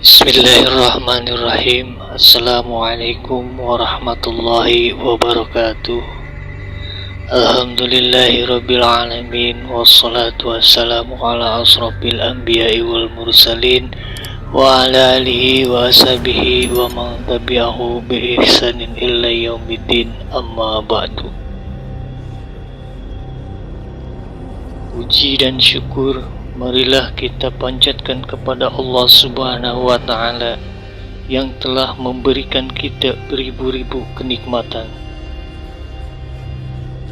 Bismillahirrahmanirrahim. Assalamualaikum warahmatullahi wabarakatuh. Alhamdulillahirabbil alamin, wassalatu wassalamu ala asrofil anbiya'i wal mursalin wa ala alihi wa ashabihi wa man tabi'ahu bi ihsanin illa yaumiddin, amma ba'du. Puji dan syukur marilah kita panjatkan kepada Allah Subhanahu wa Ta'ala yang telah memberikan kita beribu-ribu kenikmatan.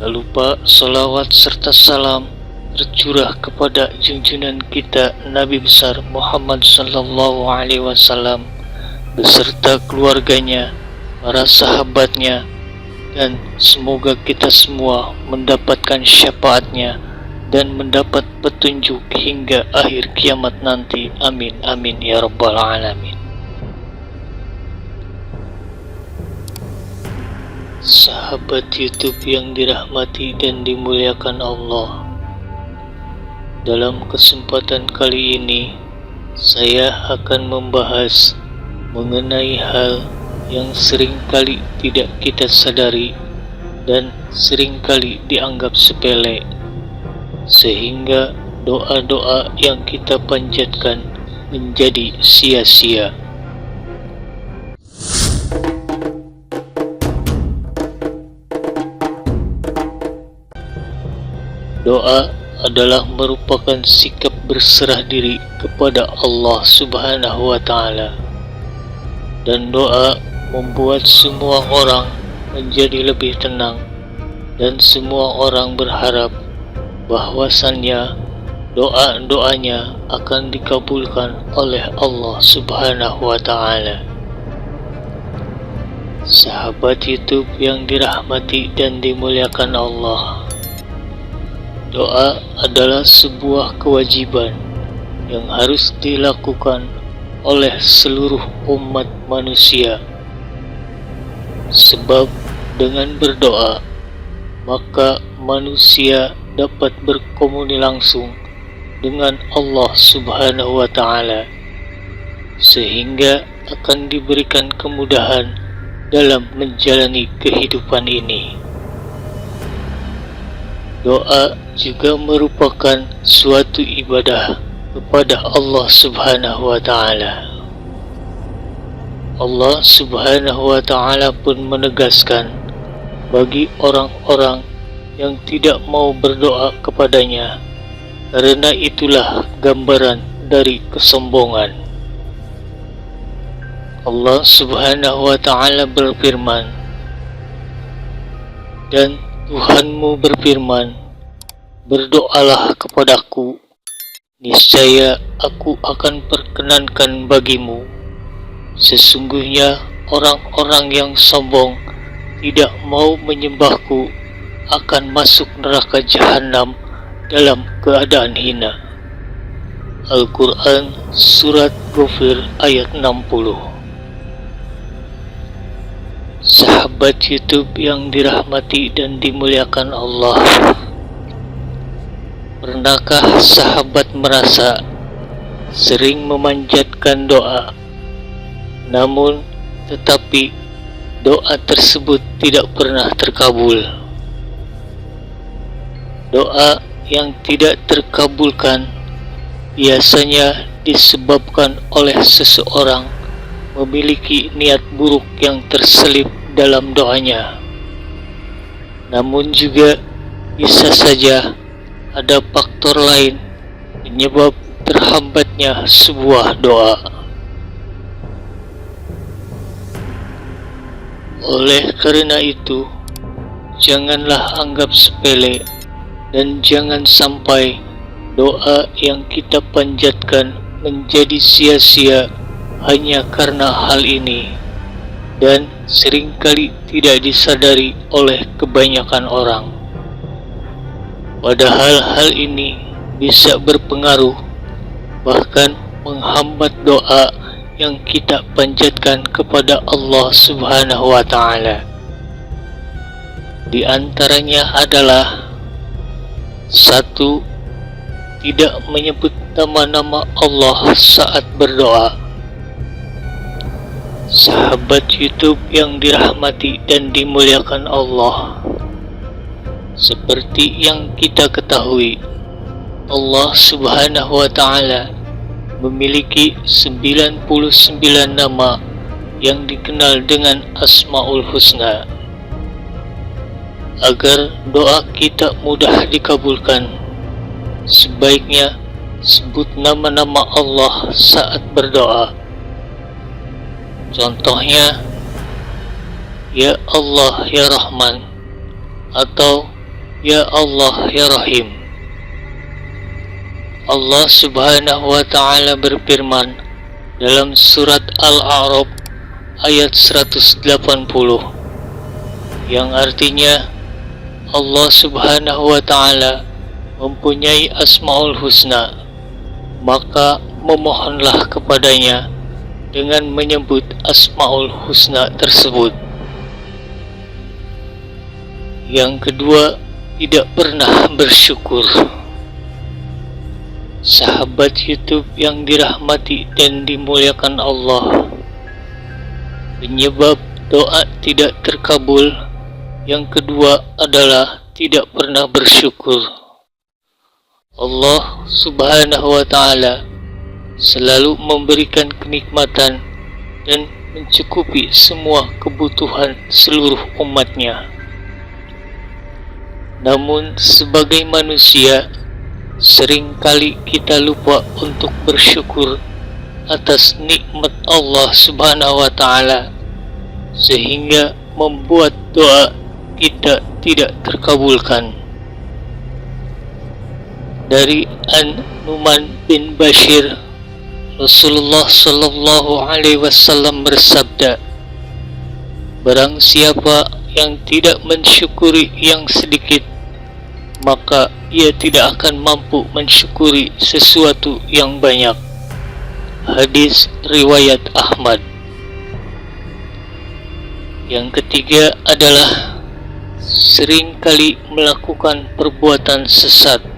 Tak lupa salawat serta salam tercurah kepada junjungan kita Nabi besar Muhammad sallallahu alaihi wasallam beserta keluarganya, para sahabatnya, dan semoga kita semua mendapatkan syafaatnya dan mendapat petunjuk hingga akhir kiamat nanti. Amin amin ya rabbal alamin. Sahabat YouTube yang dirahmati dan dimuliakan Allah, dalam kesempatan kali ini saya akan membahas mengenai hal yang seringkali tidak kita sadari dan seringkali dianggap sepele, sehingga doa-doa yang kita panjatkan menjadi sia-sia. Doa adalah merupakan sikap berserah diri kepada Allah Subhanahu wa Ta'ala, dan doa membuat semua orang menjadi lebih tenang, dan semua orang berharap bahwasannya doa-doanya akan dikabulkan oleh Allah Subhanahu wa Ta'ala. Sahabat YouTube yang dirahmati dan dimuliakan Allah, doa adalah sebuah kewajiban yang harus dilakukan oleh seluruh umat manusia, sebab dengan berdoa maka manusia dapat berkomunikasi langsung dengan Allah Subhanahu wa Ta'ala, sehingga akan diberikan kemudahan dalam menjalani kehidupan ini. Doa juga merupakan suatu ibadah kepada Allah Subhanahu wa Ta'ala. Allah Subhanahu wa Ta'ala pun menegaskan bagi orang-orang yang tidak mau berdoa kepadanya, karena itulah gambaran dari kesombongan. Allah Subhanahu wa Ta'ala berfirman, dan Tuhanmu berfirman, berdoalah kepadaku, niscaya aku akan perkenankan bagimu. Sesungguhnya orang-orang yang sombong tidak mau menyembahku akan masuk neraka jahanam dalam keadaan hina. Al-Quran Surat Ghafir ayat 60. Sahabat YouTube yang dirahmati dan dimuliakan Allah, pernahkah sahabat merasa sering memanjatkan doa, namun tetapi doa tersebut tidak pernah terkabul? Doa yang tidak terkabulkan biasanya disebabkan oleh seseorang memiliki niat buruk yang terselip dalam doanya. Namun juga bisa saja ada faktor lain penyebab terhambatnya sebuah doa. Oleh karena itu, janganlah anggap sepele dan jangan sampai doa yang kita panjatkan menjadi sia-sia hanya karena hal ini, dan seringkali tidak disadari oleh kebanyakan orang. Padahal hal ini bisa berpengaruh, bahkan menghambat doa yang kita panjatkan kepada Allah Subhanahu wa Ta'ala. Di antaranya adalah: 1. Tidak menyebut nama-nama Allah saat berdoa. Sahabat YouTube yang dirahmati dan dimuliakan Allah, seperti yang kita ketahui, Allah Subhanahu wa Ta'ala memiliki 99 nama yang dikenal dengan Asmaul Husna. Agar doa kita mudah dikabulkan, sebaiknya sebut nama-nama Allah saat berdoa. Contohnya, Ya Allah Ya Rahman, atau Ya Allah Ya Rahim. Allah Subhanahu wa Ta'ala berfirman dalam surat Al-A'raf ayat 180, yang artinya Allah Subhanahu wa Ta'ala mempunyai Asmaul Husna, maka memohonlah kepadanya dengan menyebut Asmaul Husna tersebut. Yang kedua, tidak pernah bersyukur. Sahabat YouTube yang dirahmati dan dimuliakan Allah, penyebab doa tidak terkabul yang kedua adalah tidak pernah bersyukur. Allah Subhanahu wa Ta'ala selalu memberikan kenikmatan dan mencukupi semua kebutuhan seluruh umatnya. Namun sebagai manusia, seringkali kita lupa untuk bersyukur atas nikmat Allah Subhanahu wa Ta'ala, sehingga membuat doa kita tidak terkabulkan. Dari An-Nu'man bin Bashir, Rasulullah Sallallahu Alaihi Wasallam bersabda, barang siapa yang tidak mensyukuri yang sedikit, maka ia tidak akan mampu mensyukuri sesuatu yang banyak. Hadis riwayat Ahmad. Yang ketiga adalah seringkali melakukan perbuatan sesat.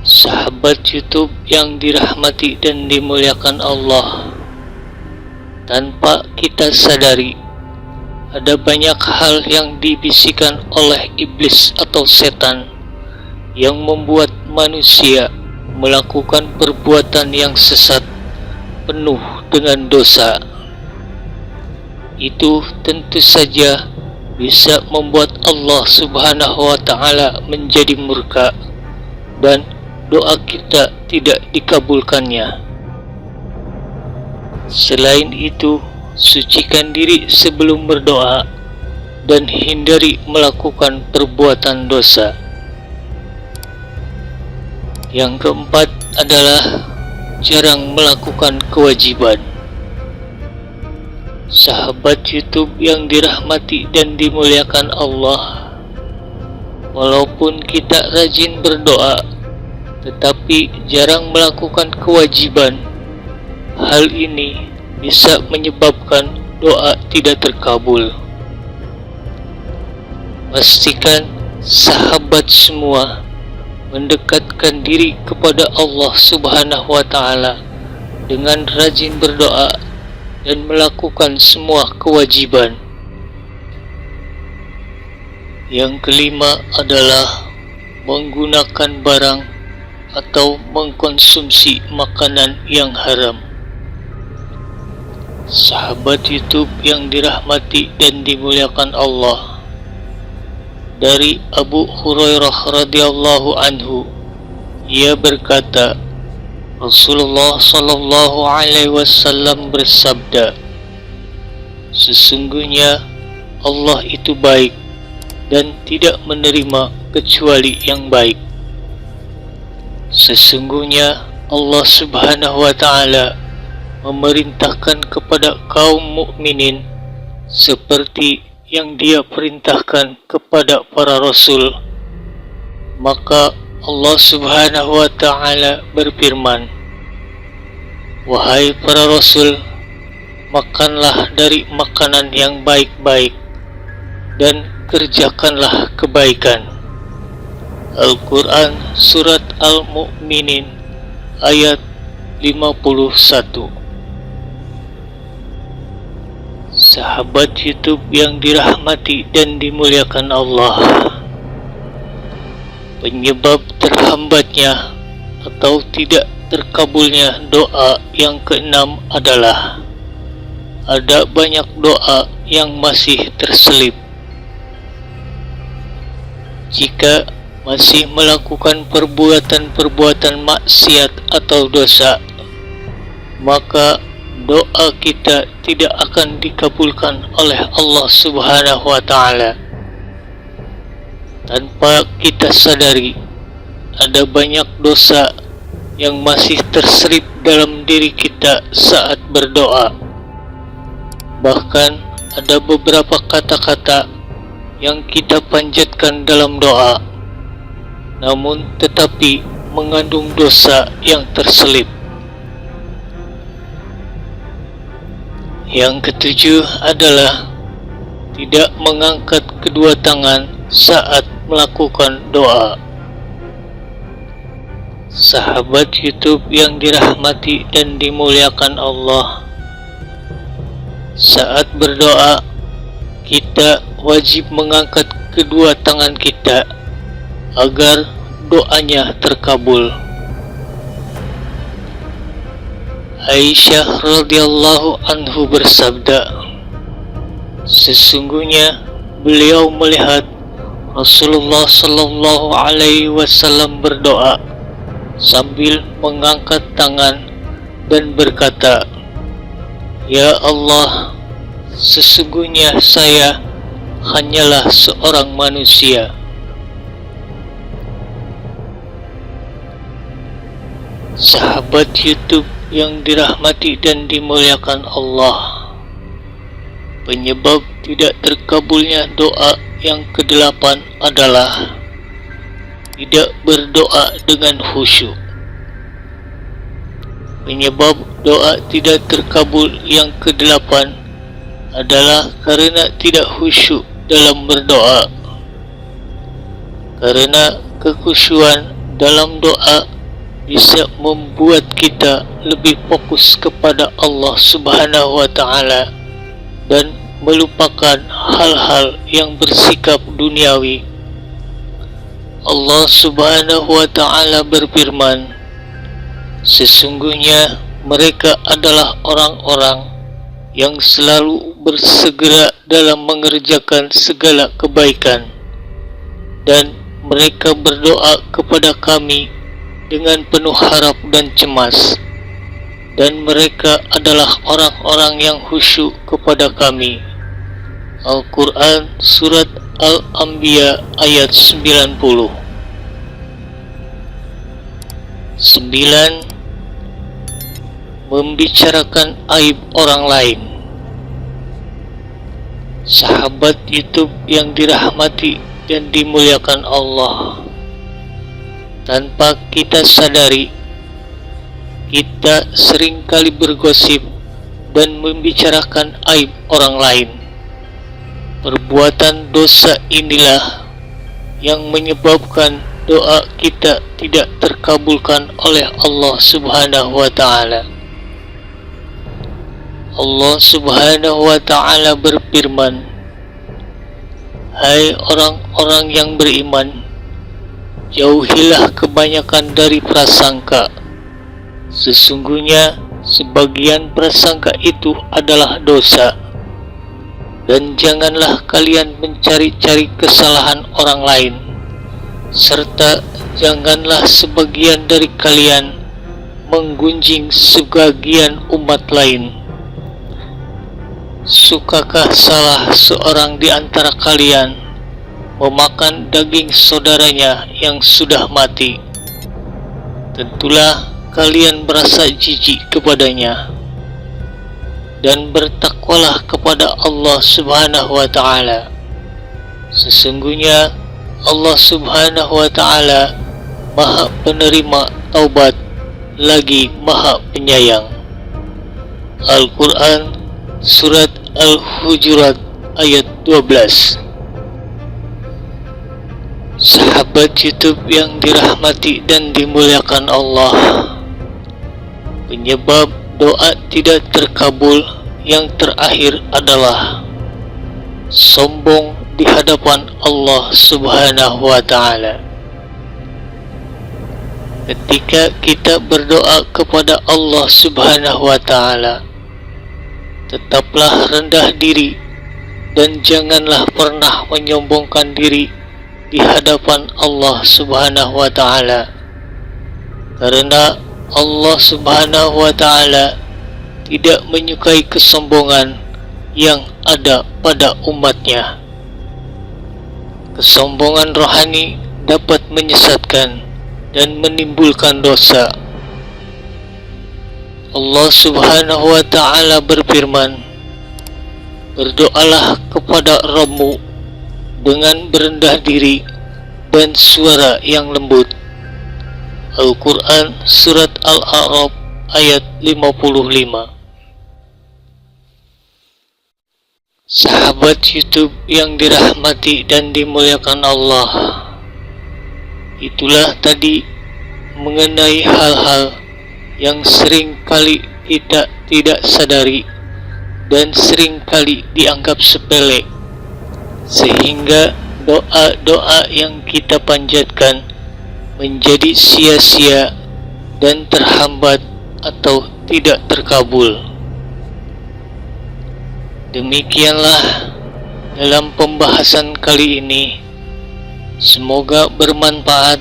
Sahabat YouTube yang dirahmati dan dimuliakan Allah, tanpa kita sadari, ada banyak hal yang dibisikkan oleh iblis atau setan yang membuat manusia melakukan perbuatan yang sesat penuh dengan dosa. Itu tentu saja bisa membuat Allah Subhanahu wa Ta'ala menjadi murka dan doa kita tidak dikabulkannya. Selain itu, sucikan diri sebelum berdoa dan hindari melakukan perbuatan dosa. Yang keempat adalah jarang melakukan kewajiban. Sahabat YouTube yang dirahmati dan dimuliakan Allah, walaupun kita rajin berdoa tetapi jarang melakukan kewajiban, hal ini bisa menyebabkan doa tidak terkabul. Pastikan sahabat semua mendekatkan diri kepada Allah Subhanahu wa Ta'ala dengan rajin berdoa dan melakukan semua kewajiban. Yang kelima adalah menggunakan barang atau mengkonsumsi makanan yang haram. Sahabat YouTube yang dirahmati dan dimuliakan Allah, dari Abu Hurairah radhiyallahu anhu, ia berkata, Rasulullah Sallallahu Alaihi Wasallam bersabda, sesungguhnya Allah itu baik dan tidak menerima kecuali yang baik. Sesungguhnya Allah Subhanahu wa Ta'ala memerintahkan kepada kaum mukminin seperti yang Dia perintahkan kepada para rasul. Maka Allah Subhanahu wa Ta'ala berfirman, wahai para rasul, makanlah dari makanan yang baik-baik dan kerjakanlah kebaikan. Al-Quran Surat Al-Mu'minin ayat 51. Sahabat YouTube yang dirahmati dan dimuliakan Allah, penyebab terhambatnya atau tidak terkabulnya doa yang keenam adalah ada banyak doa yang masih terselip. Jika masih melakukan perbuatan-perbuatan maksiat atau dosa, maka doa kita tidak akan dikabulkan oleh Allah Subhanahu wa Ta'ala. Tanpa kita sadari, ada banyak dosa yang masih terselip dalam diri kita saat berdoa. Bahkan ada beberapa kata-kata yang kita panjatkan dalam doa, namun tetapi mengandung dosa yang terselip. Yang ketujuh adalah tidak mengangkat kedua tangan saat melakukan doa. Sahabat YouTube yang dirahmati dan dimuliakan Allah, saat berdoa kita wajib mengangkat kedua tangan kita agar doanya terkabul. Aisyah radhiyallahu anhu bersabda, sesungguhnya beliau melihat Rasulullah sallallahu alaihi wasallam berdoa sambil mengangkat tangan dan berkata, "Ya Allah, sesungguhnya saya hanyalah seorang manusia." Sahabat YouTube yang dirahmati dan dimuliakan Allah, penyebab tidak terkabulnya doa yang kedelapan adalah tidak berdoa dengan khusyuk. Penyebab doa tidak terkabul yang kedelapan adalah karena tidak khusyuk dalam berdoa. Karena kekhusyuan dalam doa bisa membuat kita lebih fokus kepada Allah Subhanahu wa Ta'ala dan melupakan hal-hal yang bersikap duniawi. Allah Subhanahu wa Ta'ala berfirman, sesungguhnya mereka adalah orang-orang yang selalu bersegera dalam mengerjakan segala kebaikan, dan mereka berdoa kepada kami dengan penuh harap dan cemas, dan mereka adalah orang-orang yang khusyuk kepada kami. Al-Quran Surat Al-Anbiya ayat 90. 9. Membicarakan aib orang lain. Sahabat YouTube yang dirahmati dan dimuliakan Allah, tanpa kita sadari, kita seringkali bergosip dan membicarakan aib orang lain. Perbuatan dosa inilah yang menyebabkan doa kita tidak terkabulkan oleh Allah Subhanahu wa Ta'ala. Allah Subhanahu wa Ta'ala berfirman, hai orang-orang yang beriman, jauhilah kebanyakan dari prasangka. Sesungguhnya sebagian prasangka itu adalah dosa. Dan janganlah kalian mencari-cari kesalahan orang lain, serta janganlah sebagian dari kalian menggunjing sebagian umat lain. Sukakah salah seorang di antara kalian memakan daging saudaranya yang sudah mati? Tentulah kalian merasa jijik kepadanya. Dan bertakwalah kepada Allah Subhanahu wa Ta'ala. Sesungguhnya Allah Subhanahu wa Ta'ala Maha penerima taubat lagi Maha penyayang. Al-Quran Surat Al-Hujurat ayat 12. Sahabat YouTube yang dirahmati dan dimuliakan Allah, penyebab doa tidak terkabul yang terakhir adalah sombong di hadapan Allah Subhanahu wa Ta'ala. Ketika kita berdoa kepada Allah Subhanahu wa Ta'ala, tetaplah rendah diri dan janganlah pernah menyombongkan diri di hadapan Allah Subhanahu wa Ta'ala, karena Allah Subhanahu wa Ta'ala tidak menyukai kesombongan yang ada pada umatnya. Kesombongan rohani dapat menyesatkan dan menimbulkan dosa. Allah Subhanahu wa Ta'ala berfirman, berdoalah kepada Rabb-Mu dengan berendah diri dan suara yang lembut. Al-Quran Surat Al-A'raf ayat 55. Sahabat YouTube yang dirahmati dan dimuliakan Allah, itulah tadi mengenai hal-hal yang sering kali kita tidak sadari dan sering kali dianggap sepele, sehingga doa-doa yang kita panjatkan menjadi sia-sia dan terhambat atau tidak terkabul. Demikianlah dalam pembahasan kali ini. Semoga bermanfaat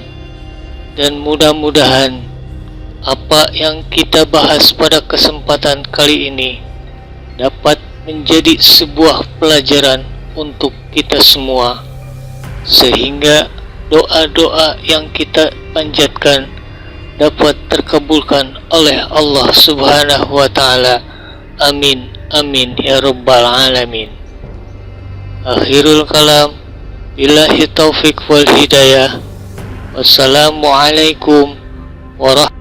dan mudah-mudahan apa yang kita bahas pada kesempatan kali ini dapat menjadi sebuah pelajaran untuk kita semua, sehingga doa-doa yang kita panjatkan dapat terkabulkan oleh Allah Subhanahu wa Ta'ala. Amin, amin ya rabbal alamin. Akhirul kalam, billahi taufik wal hidayah. Wassalamualaikum warahmatullahi